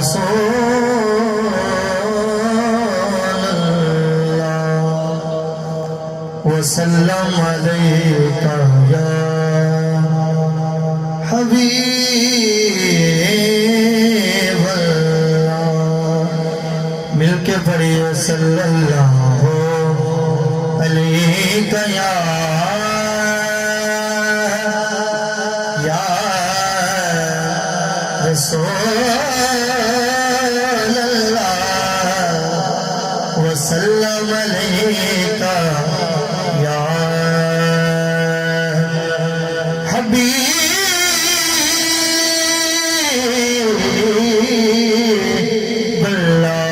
رسول اللہ وسلم علیکہ یا حبیب اللہ. مل کے پڑھیے صلی اللہ علیکہ یا رسول اللہ وسلم علیکہ یا حبیب اللہ.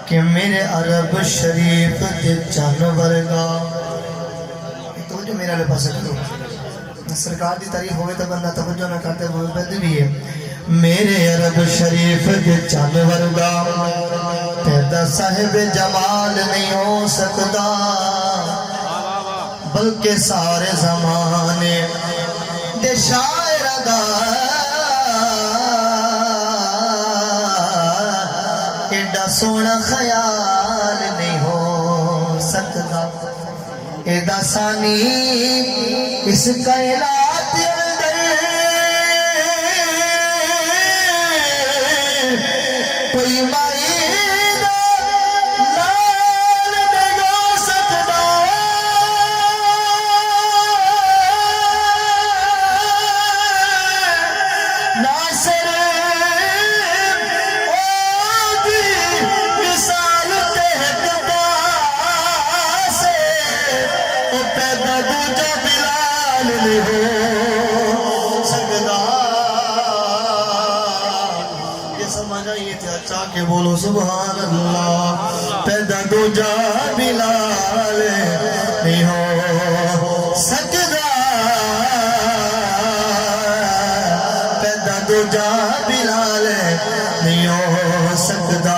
کہ میرے عرب شریف کے جانور گا توجہ میرے علیہ پاس کرو. سرکار دی تعریف ہوئے تو بندہ توجہ نہ کرتے ہوئے بد بھی ہے. میرے عرب شریف کے جانور گا پیدا صاحب جمال نہیں ہو سکتا بلکہ سارے زمانے دے شاعر دا ایڈا سونا خیال نہیں ہو سکتا. ایڈا ثانی اس کائنات اندر کوئی مائی دا لال نہیں ہو سکتا. ناصر کہ بولو سبحان اللہ. پیدا دوجا بلال نہیں ہو سکتا پیدا دوجا بلال نہیں ہو سکتا.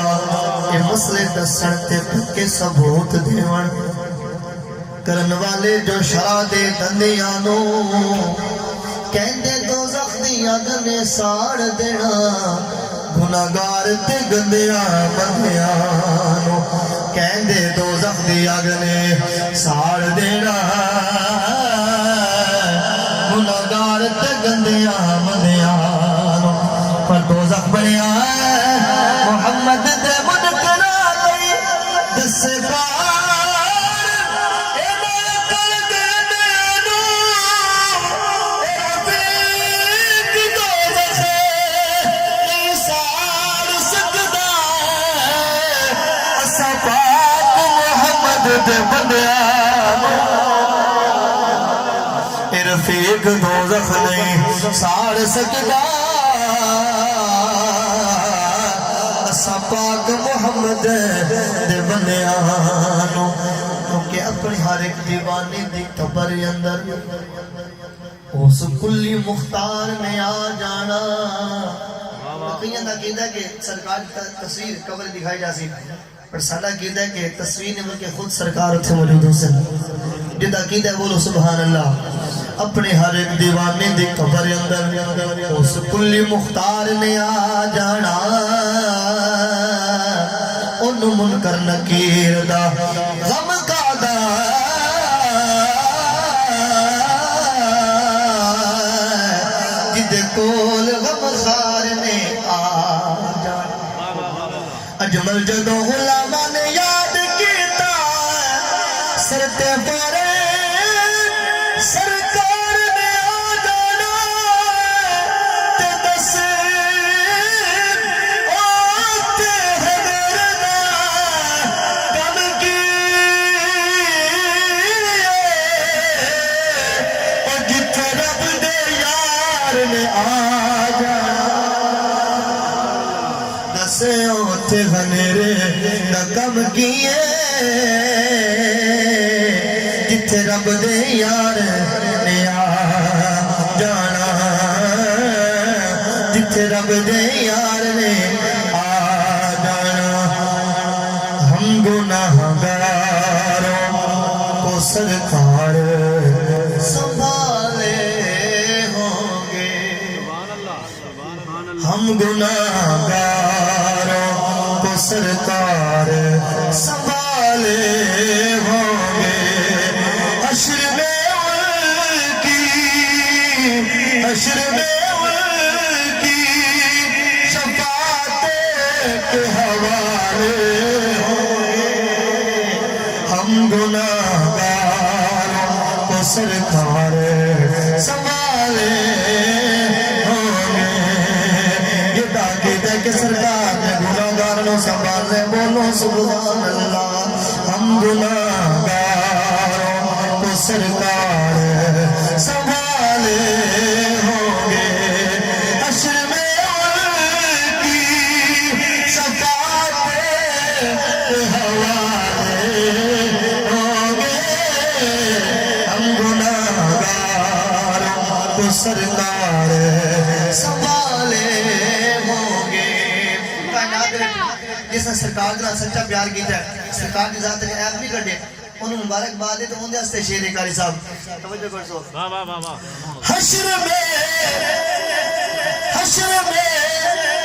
یہ مسئلے دسن تے پکے ثبوت دیون کرن والے جو شرع دے دندیاں نو کہندے دوزخ دی اگ نے ساڑ دینا گناہگار تے گندیاں بندیاں نو کہندے دوزخ دی اگ نے ساڑ دینا گناہگار تے گندیاں بندیاں نو. پر دوزخ بنیا محمد دے منکرا لئی دس رفیق دوزخ نہیں ساڑ سکتا اسا پاک محمد دے بندیانو. کیونکہ اپنی ہر ایک دیوانی دی قبر اندر اس کلی مختار میں آ جانا. کئیاں دا کہتا ہے کہ سرکار تصویر قبر دکھائی جا سی پر سادہ کہتا ہے کہ تصویر نے بلکہ خود سرکار اتھے موجود ہو سن. جدہ کہتا ہے بولو سبحان اللہ. اپنے ہر ایک دیوانے دی قبر اندر اس کلی مختار نے آ جانا ان منکر نکیر دا غم کا دا جدے کول غم خار نے آ جانا. اجمل جدو غلامہ نے یاد کیتا سرتے پارے سرکار نے آ جانا تے دس آتے ہیں میرے کم کی اور جتھے رب دے یار نے آ غنیرے دا کم کیے جتھے رب دے یار نے آ جانا جتھے رب دے یار نے آ جانا ہم گناہگاروں کو سرکار سنبھالے ہوں گے ہم گناہگاروں کو سرکار سنبھالے ہوں گے حشر میں ان کی شفاعت کے حوالے ہوں گے ہم گناہگاروں کو سرکار سنبھالے ہوں گے یہ تاکید ہے کہ سرکار نے گناہگاروں سنبھالے بولو سبحان اللہ ہم گناہگاروں کو سرکار سنبھالے ہوں گے حشر میں ان کی شفاعت کے حوالے ہوں گے ہم گناہگاروں کو سرکار سنبھالے ہوں گے جس نے سرکار کا سچا پیار کیتا ہے سرکار کی ذات نے عیب نہیں کڈے انہوں مبارک باد ہے تو ان دے واسطے شیر قاری صاحب توجہ کر سو حشر میں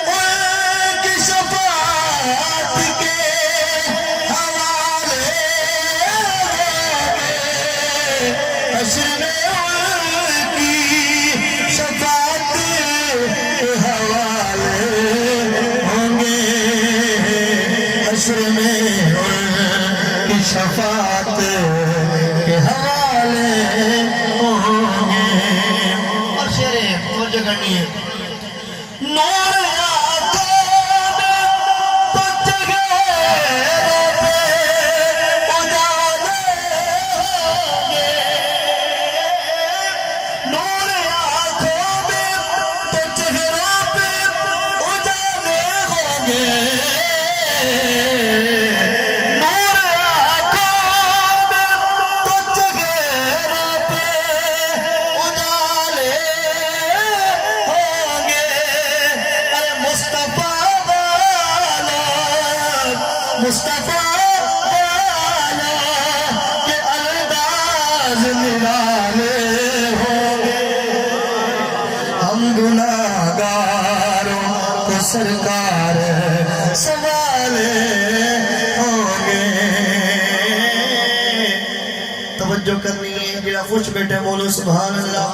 ان کی شفاعت کے حوالے حشر میں ان کی شفاعت کے حوالے ہوں گے حشر میں ان کی شفاعت کے حوالے ہوں گے اور شعر توجہ کرنی ہے نور آنکھوں میں تو چہروں پہ اجالے ہوں گے نور آنکھوں میں تو چہروں پہ اجالے ہوں گے مصطفیٰ والا کے انداز نرالے ہوں گے ہم گناہگاروں کو سرکار سنبھالے ہوں گے توجہ کرنی ہے جڑا خوش بیٹھے بولو سبحان اللہ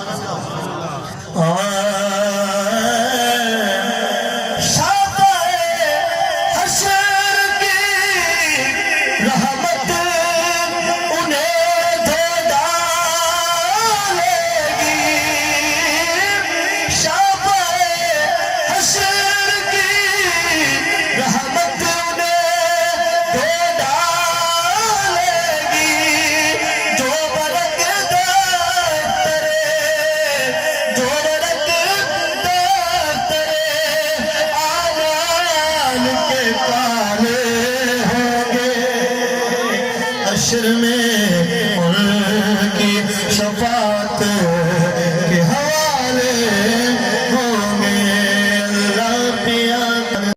حشر میں ان کی شفاعت